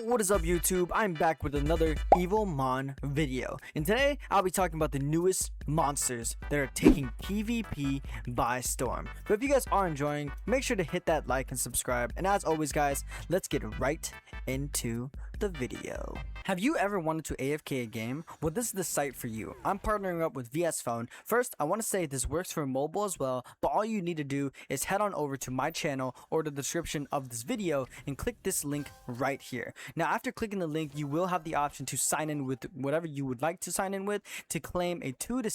What is up, YouTube? I'm back with another EVOMON video, and today I'll be talking about the newest monsters that are taking PvP by storm. But if you guys are enjoying, make sure to hit that like and subscribe, and as always guys, let's get right into the video. Have you ever wanted to AFK a game? Well, this is the site for you. I'm partnering up with VS Phone. First, I want to say this works for mobile as well, but all you need to do is head on over to my channel or the description of this video and click this link right here. Now, after clicking the link, you will have the option to sign in with whatever you would like to sign in with to claim a 2 to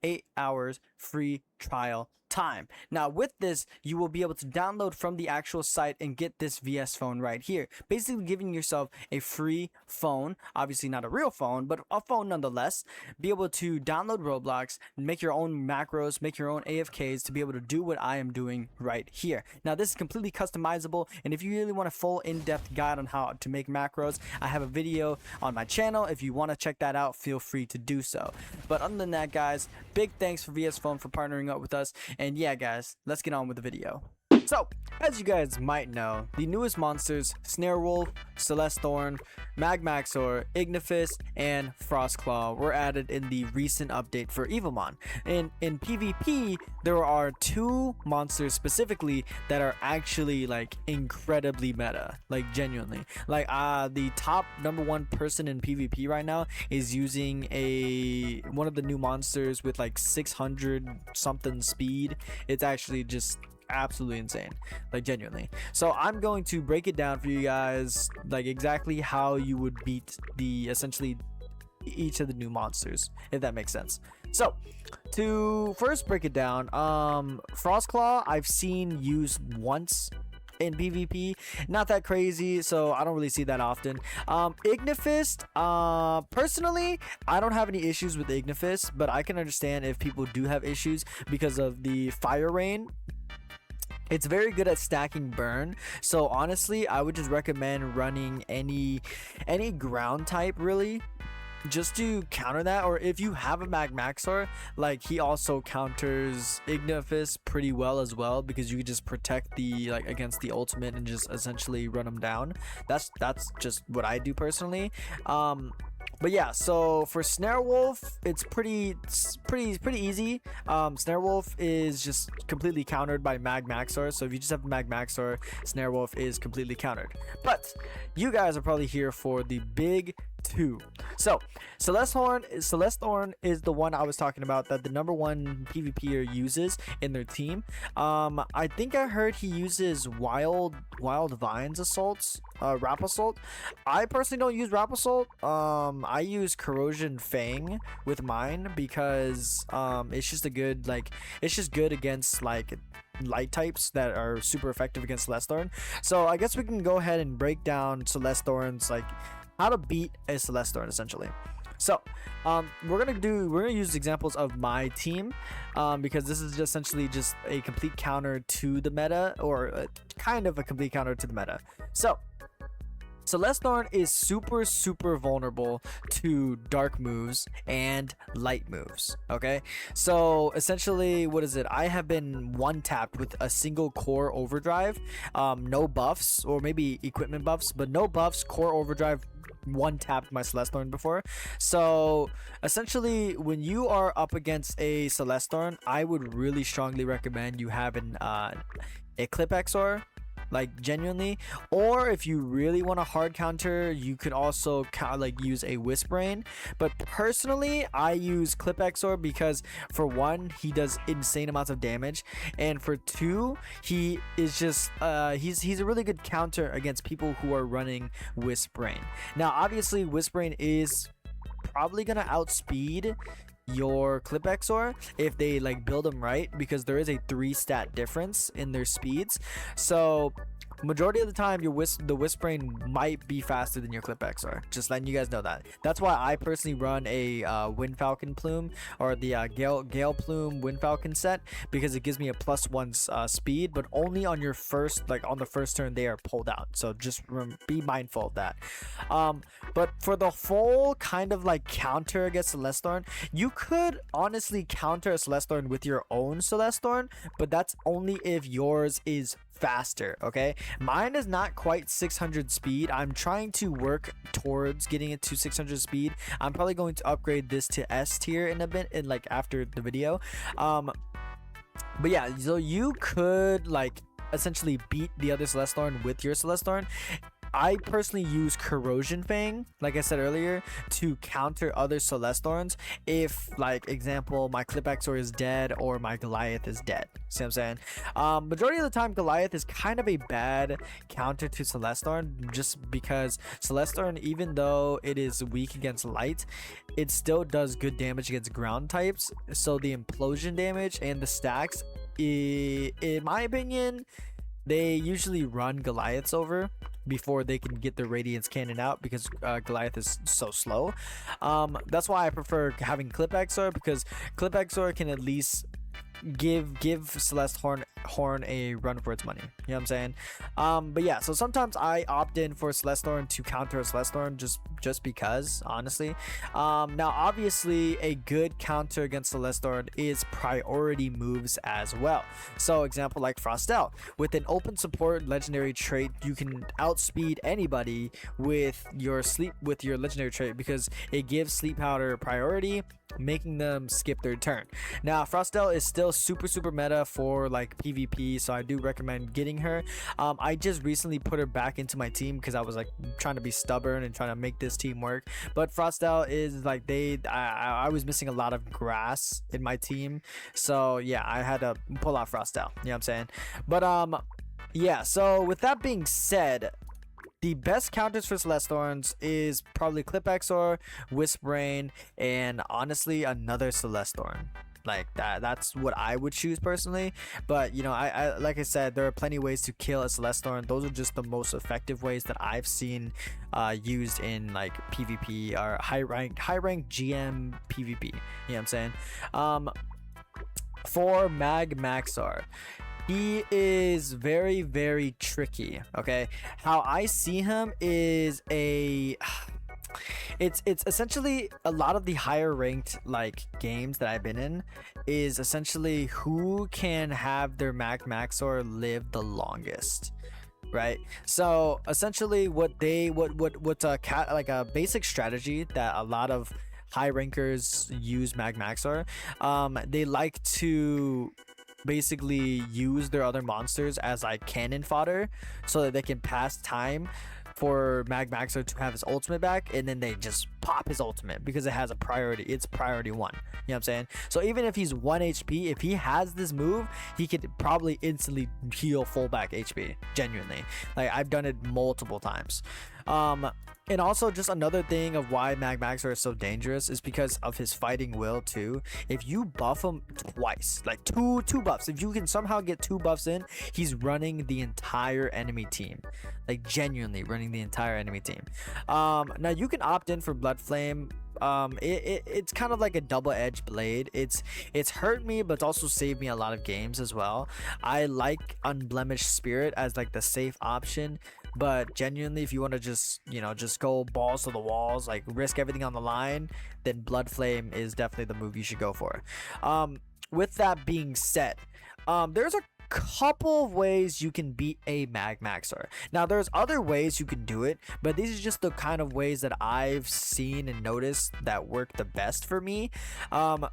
8 hours free trial time. Now with this, you will be able to download from the actual site and get this VS Phone right here, basically giving yourself a free phone, obviously not a real phone, but a phone nonetheless. Be able to download Roblox, make your own macros, make your own AFKs to be able to do what I am doing right here. Now this is completely customizable, and if you really want a full in-depth guide on how to make macros, I have a video on my channel. If you want to check that out, feel free to do so. But other than that guys, big thanks for VS Phone for partnering up with us. And yeah guys, let's get on with the video. So, as you guys might know, the newest monsters, Snarewolf, Celesthorn, Magmaxor, Igniphus, and Frostclaw were added in the recent update for EVOMON. And in PvP, there are two monsters specifically that are actually like incredibly meta, like genuinely. Like the top #1 person in PvP right now is using one of the new monsters with like 600 something speed. It's actually just absolutely insane, like genuinely. So I'm going to break it down for you guys, like exactly how you would beat essentially each of the new monsters, if that makes sense. So to first break it down, Frostclaw I've seen used once in PvP, not that crazy, so I don't really see that often. Igniphus, personally I don't have any issues with Igniphus, but I can understand if people do have issues because of the fire rain. It's very good at stacking burn, so honestly I would just recommend running any ground type really, just to counter that. Or if you have a Magmaxor, like he also counters Igniphus pretty well as well, because you can just protect the against the ultimate and just essentially run them down. That's just what I do personally. But yeah, so for Snarewolf, it's pretty easy. Snarewolf is just completely countered by Magmaxor, so if you just have Magmaxor, Snarewolf is completely countered. But you guys are probably here for the big two. So Celesthorn is the one I was talking about that the #1 PvPer uses in their team. I think I heard he uses Wild Vines Assaults, Rap Assault. I personally don't use Rap Assault. I use Corrosion Fang with mine because it's just a good, it's just good against light types that are super effective against Celesthorn. So I guess we can go ahead and break down Celesthorn's how to beat a Celesthorn essentially. So we're gonna use examples of my team, because this is just essentially just a complete counter to the meta, or kind of a complete counter to the meta. So Celesthorn is super vulnerable to dark moves and light moves. Okay, so essentially what is it, I have been one tapped with a single core overdrive, no buffs, or maybe equipment buffs, but no buffs, core overdrive, one tapped my Celesthorn before. So essentially when you are up against a Celesthorn, I would really strongly recommend you have a Clip XR, genuinely. Or if you really want a hard counter, you could also use a Wisprain. But personally I use Clip XR because for one, he does insane amounts of damage, and for two, he is just he's a really good counter against people who are running Wisprain. Now obviously Wisprain is probably gonna outspeed your Clip XR if they build them right, because there is a 3-stat difference in their speeds. So majority of the time the Wisprain might be faster than your Clip XR, just letting you guys know that. That's why I personally run a Wind Falcon Plume, or the Gale Plume Wind Falcon set, because it gives me a +1 speed, but only on your first on the first turn they are pulled out, so just be mindful of that. But for the full kind of counter against Celesthorn, you could honestly counter a Celesthorn with your own Celesthorn, but that's only if yours is faster. Okay, mine is not quite 600 speed. I'm trying to work towards getting it to 600 speed. I'm probably going to upgrade this to S tier in a bit, in like after the video. But yeah, so you could like essentially beat the other Celestorn with your Celestorn. I personally use Corrosion Fang, like I said earlier, to counter other Celestorns if, like, example, my Clipaxor is dead or my Goliath is dead. See what I'm saying? Majority of the time, Goliath is kind of a bad counter to Celestorn, just because Celestorn, even though it is weak against light, it still does good damage against ground types. So the implosion damage and the stacks, in my opinion, they usually run Goliaths over before they can get the Radiance Cannon out, because Goliath is so slow. That's why I prefer having Clipaxor, because Clipaxor can at least give Celeste Horn a run for its money. You know what I'm saying? But yeah, so sometimes I opt in for Celestorn to counter a Celestorn just because, honestly. Now obviously a good counter against Celestorn is priority moves as well. So example like Frostel, with an open support legendary trait, you can outspeed anybody with your legendary trait, because it gives Sleep Powder priority, making them skip their turn. Now Frostel is still super meta for like PvP, so I do recommend getting her. I just recently put her back into my team because I was like trying to be stubborn and trying to make this team work. But Frostel is like, I was missing a lot of grass in my team, so yeah, I had to pull out Frostel. You know what I'm saying? But yeah, so with that being said, the best counters for Celestorns is probably Clipaxor, Wisprain, and honestly another Celestorn. Like that's what I would choose personally. But you know, I like I said, there are plenty of ways to kill a Celestorn. Those are just the most effective ways that I've seen used in like PvP or high rank GM PvP. You know what I'm saying? For Magmaxar, he is very tricky. Okay, how I see him is it's essentially a lot of the higher ranked like games that I've been in is essentially who can have their Magmaxor live the longest, right? So essentially what's a basic strategy that a lot of high rankers use Magmaxor, they like to basically use their other monsters as like cannon fodder so that they can pass time for Magmaxor to have his ultimate back, and then they just pop his ultimate because it has a priority. It's priority 1. You know what I'm saying? So even if he's 1 HP, if he has this move, he could probably instantly heal full back HP. Genuinely. Like, I've done it multiple times. And also just another thing of why Magmaxor is so dangerous is because of his fighting will too. If you buff him twice, like two buffs, if you can somehow get 2 buffs in, he's running the entire enemy team. Like genuinely running the entire enemy team. Now you can opt in for Blood Flame. It's kind of like a double-edged blade. It's hurt me, but it's also saved me a lot of games as well. I like Unblemished Spirit as like the safe option, but genuinely, if you want to just go balls to the walls, like risk everything on the line, then Blood Flame is definitely the move you should go for. With that being said, there's a couple of ways you can beat a Magmaxor. Now there's other ways you can do it, but these are just the kind of ways that I've seen and noticed that work the best for me. I'm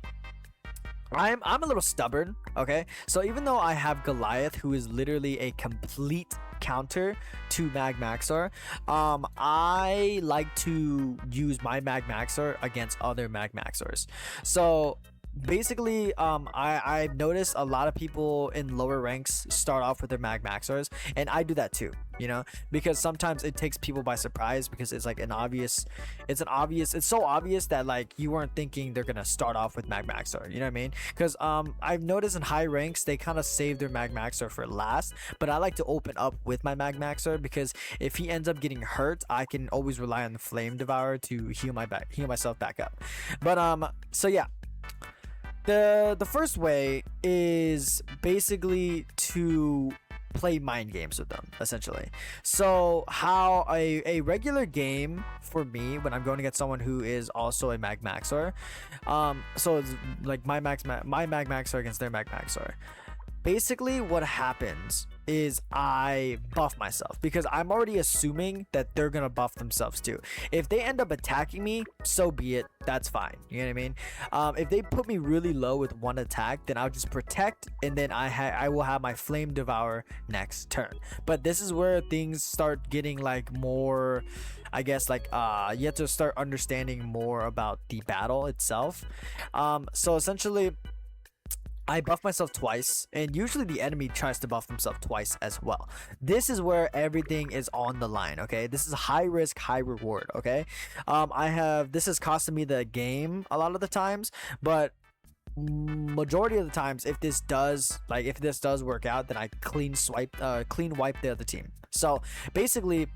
a little stubborn, okay? So even though I have Goliath, who is literally a complete counter to Magmaxor, I like to use my Magmaxor against other Magmaxors. So basically, I've noticed a lot of people in lower ranks start off with their Magmaxors, and I do that too, you know, because sometimes it takes people by surprise, because it's like it's so obvious that like you weren't thinking they're gonna start off with Magmaxor, you know what I mean? Because I've noticed in high ranks they kind of save their Magmaxor for last, but I like to open up with my Magmaxor, because if he ends up getting hurt, I can always rely on the Flame Devourer to heal myself back up. But so yeah, the first way is basically to play mind games with them, essentially. So how a regular game for me when I'm going against someone who is also a Magmaxor, so it's like my Magmaxor against their Magmaxor. Basically what happens is I buff myself, because I'm already assuming that they're gonna buff themselves too. If they end up attacking me, so be it. That's fine. You know what I mean? If they put me really low with one attack, then I'll just protect, and then I will have my Flame Devour next turn. But this is where things start getting like more, I guess, like you have to start understanding more about the battle itself. So essentially, I buff myself twice, and usually the enemy tries to buff themselves twice as well. This is where everything is on the line, okay? This is high risk, high reward, okay? This has costed me the game a lot of the times, but majority of the times, if this does work out, then I clean wipe the other team. So basically,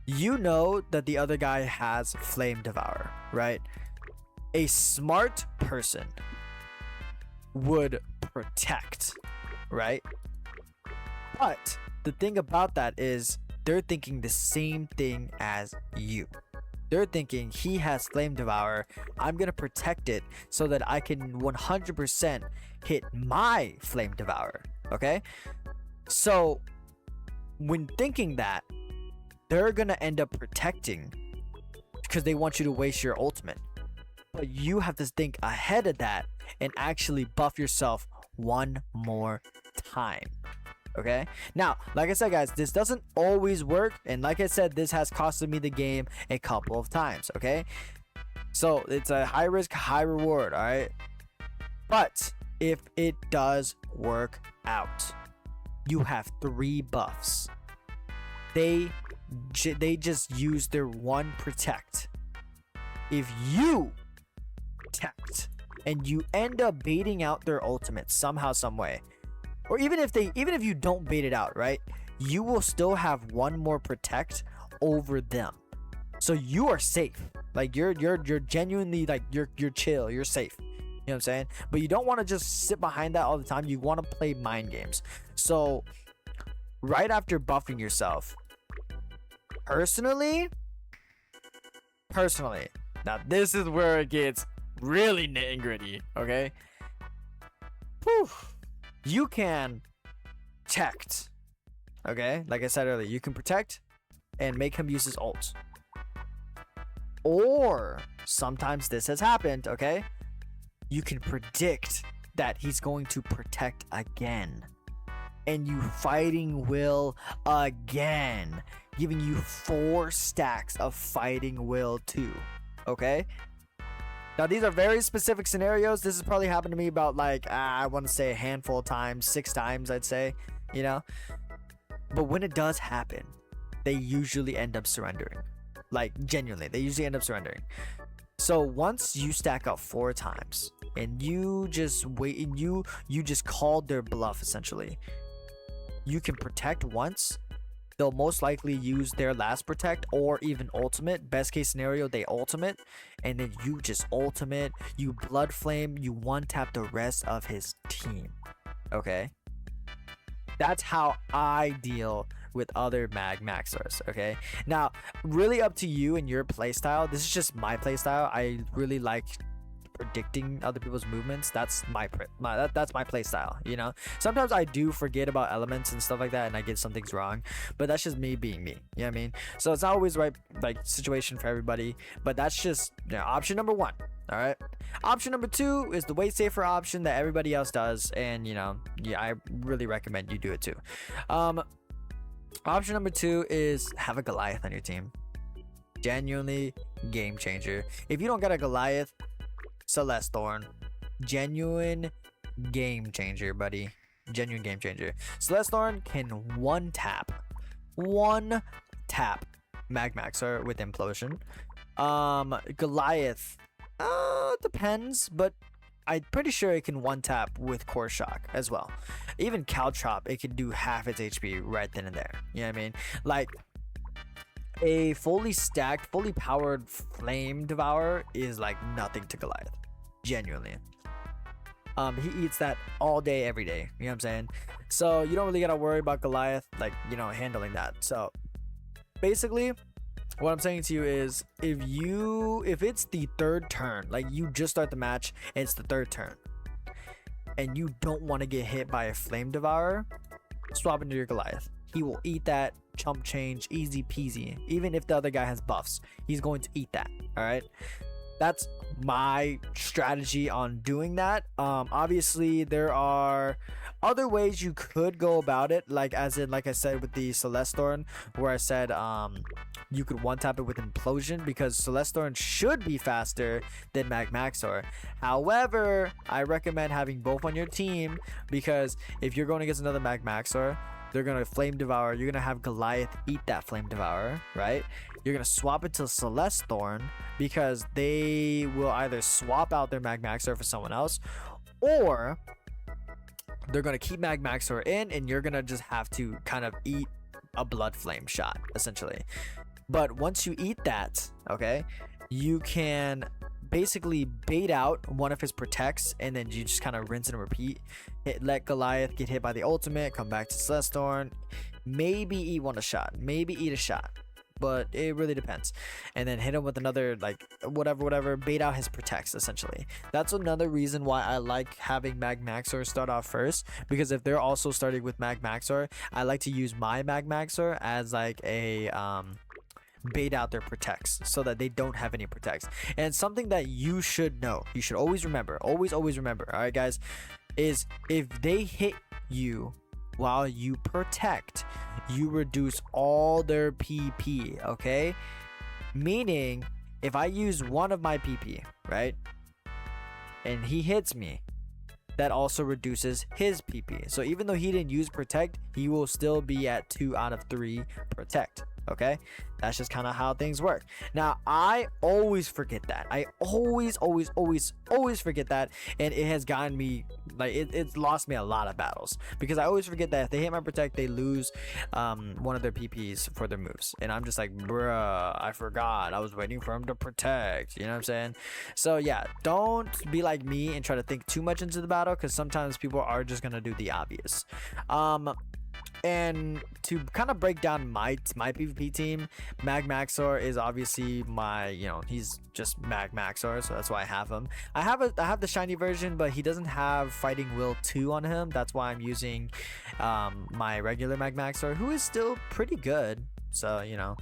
you know that the other guy has Flame Devour, right? A smart person would protect, right? But the thing about that is they're thinking the same thing as you. They're thinking, he has Flame Devour, I'm gonna protect it so that I can 100% hit my Flame Devour, okay? So when thinking that, they're gonna end up protecting because they want you to waste your ultimate. But you have to think ahead of that and actually buff yourself one more time. Okay, now like I said, guys, this doesn't always work, and like I said, this has costed me the game a couple of times. Okay, so it's a high risk, high reward. All right, but if it does work out, you have 3 buffs. They just use their one protect. If you protect and you end up baiting out their ultimate somehow, some way, or even if you don't bait it out, right, you will still have one more protect over them, so you are safe. Like you're genuinely, like you're chill, you're safe. You know what I'm saying? But you don't want to just sit behind that all the time. You want to play mind games. So right after buffing yourself, personally, now this is where it gets really nitty and gritty. Okay, whew. You can protect, okay? Like I said earlier, you can protect and make him use his ult. Or sometimes this has happened, okay? You can predict that he's going to protect again, and you fighting will again, giving you 4 stacks of fighting will too, okay? Now, these are very specific scenarios. This has probably happened to me about, like, I want to say a handful of times, 6 times, I'd say, you know? But when it does happen, they usually end up surrendering. Like, genuinely, they usually end up surrendering. So once you stack up 4 times, and you just wait, and you just called their bluff, essentially, you can protect once. They'll most likely use their last protect or even ultimate. Best case scenario, they ultimate, and then you just ultimate, you blood flame, you one tap the rest of his team. Okay, that's how I deal with other maxers. Okay, now really up to you and your playstyle. This is just my playstyle. I really like predicting other people's movements. That's that's my play style, you know. Sometimes I do forget about elements and stuff like that, and I get some things wrong, but that's just me being me, you know what I mean? So it's not always right, like, situation for everybody, but that's just, you know, option number 1. All right, option number 2 is the way safer option that everybody else does, and you know, yeah, I really recommend you do it too. Option number 2 is have a Goliath on your team. Genuinely game changer. If you don't got a Goliath, Celeste Thorn, genuine game changer, buddy. Genuine game changer. Celeste Thorn can one tap Magmaxer with Implosion. Goliath, depends, but I'm pretty sure it can one tap with Core Shock as well. Even Caltrop, it can do half its HP right then and there. You know what I mean? Like, a fully stacked, fully powered Flame Devourer is like nothing to Goliath. Genuinely. He eats that all day, every day. You know what I'm saying? So you don't really gotta worry about Goliath, like, you know, handling that. So basically, what I'm saying to you is, if it's the 3rd turn, like you just start the match, and it's the 3rd turn, and you don't want to get hit by a Flame Devourer, swap into your Goliath. He will eat that chump change easy peasy. Even if the other guy has buffs, he's going to eat that. All right, that's my strategy on doing that. Obviously there are other ways you could go about it, like as in, like I said with the Celestorn, where I said you could one tap it with Implosion, because Celestorn should be faster than Magmaxor. However, I recommend having both on your team, because if you're going against another Magmaxor, they're gonna Flame Devour. You're gonna have Goliath eat that Flame Devourer, right? You're gonna swap it to Celestorn, because they will either swap out their Magmaxor for someone else, or they're gonna keep Magmaxor in, and you're gonna just have to kind of eat a Blood Flame shot, essentially. But once you eat that, okay, you can basically bait out one of his protects, and then you just kind of rinse and repeat. Let Goliath get hit by the ultimate, come back to Celestorn, maybe eat one a shot, maybe eat a shot, but it really depends. And then hit him with another, like, whatever, bait out his protects, essentially. That's another reason why I like having Magmaxor start off first, because if they're also starting with Magmaxor, I like to use my Magmaxor as like a bait out their protects, so that they don't have any protects. And something that you should know, you should always remember, always remember, all right guys, is if they hit you while you protect, you reduce all their PP, okay? Meaning, if I use one of my PP, right, and he hits me, that also reduces his PP. So even though he didn't use protect, he will still be at 2 out of 3 protect. Okay, that's just kind of how things work. Now, I always forget that. I always forget that, and it has gotten me, like, it's lost me a lot of battles, because I always forget that if they hit my protect, they lose one of their PPs for their moves, and I'm just like, bruh, I forgot. I was waiting for him to protect. You know what I'm saying? So yeah, don't be like me and try to think too much into the battle, because sometimes people are just gonna do the obvious. And to kind of break down my PvP team, Magmaxor is obviously my, you know, he's just Magmaxor, so that's why I have him. I have the shiny version, but he doesn't have Fighting Will 2 on him. That's why I'm using my regular Magmaxor, who is still pretty good. So, you know,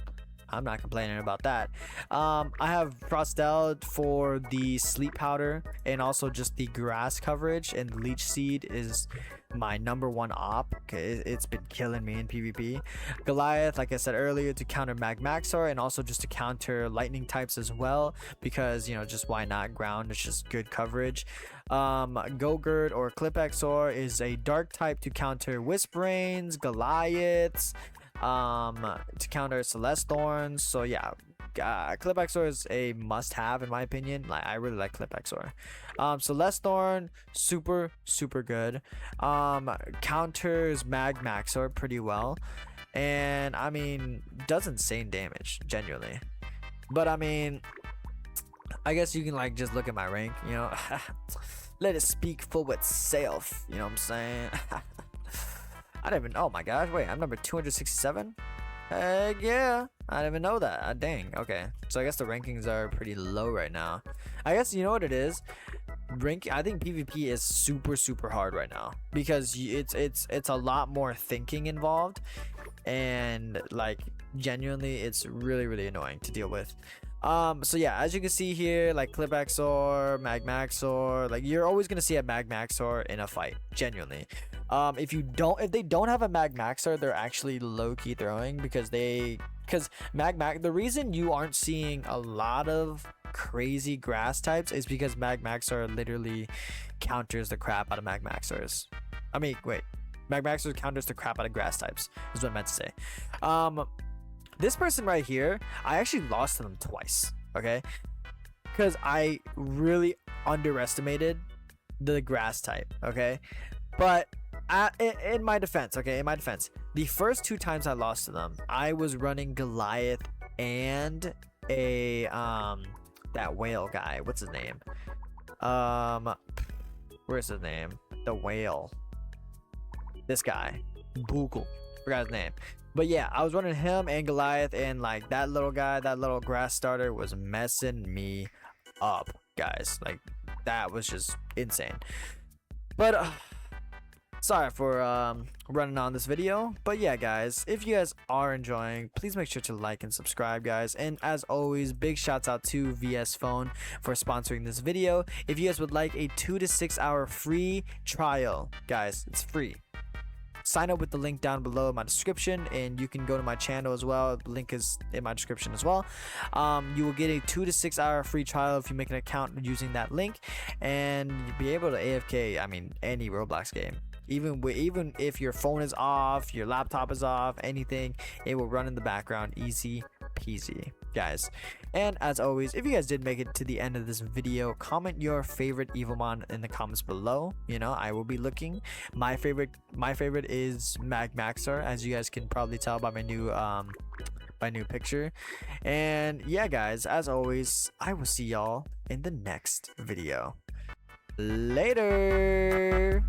I'm not complaining about that. I have Frostel for the sleep powder, and also just the grass coverage, and Leech Seed is my #1 op. Okay, it's been killing me in PvP. Goliath, like I said earlier, to counter Magmaxor, and also just to counter lightning types as well, because, you know, just why not? Ground is just good coverage. Gogurt or Clipexor is a dark type to counter Whisperings, Goliaths, to counter Celestorns. So yeah, Clipexor is a must-have in my opinion. Like, I really like Clipexor. Celestorn, super good. Counters Magmaxor pretty well, and I mean, does insane damage genuinely. But I mean, I guess you can, like, just look at my rank, you know. Let it speak for itself, you know what I'm saying? I didn't even, oh my gosh, wait, I'm number 267? Heck yeah, I didn't even know that. Dang, okay. So I guess the rankings are pretty low right now. I guess, you know what it is? I think PvP is super hard right now, because it's a lot more thinking involved, and, like, genuinely it's really annoying to deal with. So yeah, as you can see here, like, Clipexor, Magmaxor, like, you're always gonna see a Magmaxor in a fight, genuinely. If they don't have a Magmaxor, they're actually low-key throwing, because the reason you aren't seeing a lot of crazy grass types is because Magmaxor literally counters the crap out of Magmaxors. I mean, wait, Magmaxor counters the crap out of grass types is what I meant to say. This person right here, I actually lost to them twice, okay? Because I really underestimated the grass type, okay? But in my defense, the first 2 times I lost to them, I was running Goliath and a that whale guy. What's his name? Where's his name? The whale. This guy, Boogle. Forgot his name. But yeah, I was running him and Goliath, and, like, that little guy, that little grass starter was messing me up, guys. Like, that was just insane. But Sorry for running on this video, but yeah guys, if you guys are enjoying, please make sure to like and subscribe guys. And as always, big shouts out to VS Phone for sponsoring this video. If you guys would like a 2 to 6 hour free trial, guys, it's free. Sign up with the link down below in my description, and you can go to my channel as well. The link is in my description as well. You will get a 2 to 6 hour free trial if you make an account using that link, and you'll be able to AFK, I mean, any Roblox game. Even if your phone is off, your laptop is off, anything, it will run in the background, easy peasy guys. And as always, if you guys did make it to the end of this video, comment your favorite EVOMON in the comments below. You know, I will be looking. My favorite is Maxer, as you guys can probably tell by my new picture. And yeah guys, as always, I will see y'all in the next video. Later.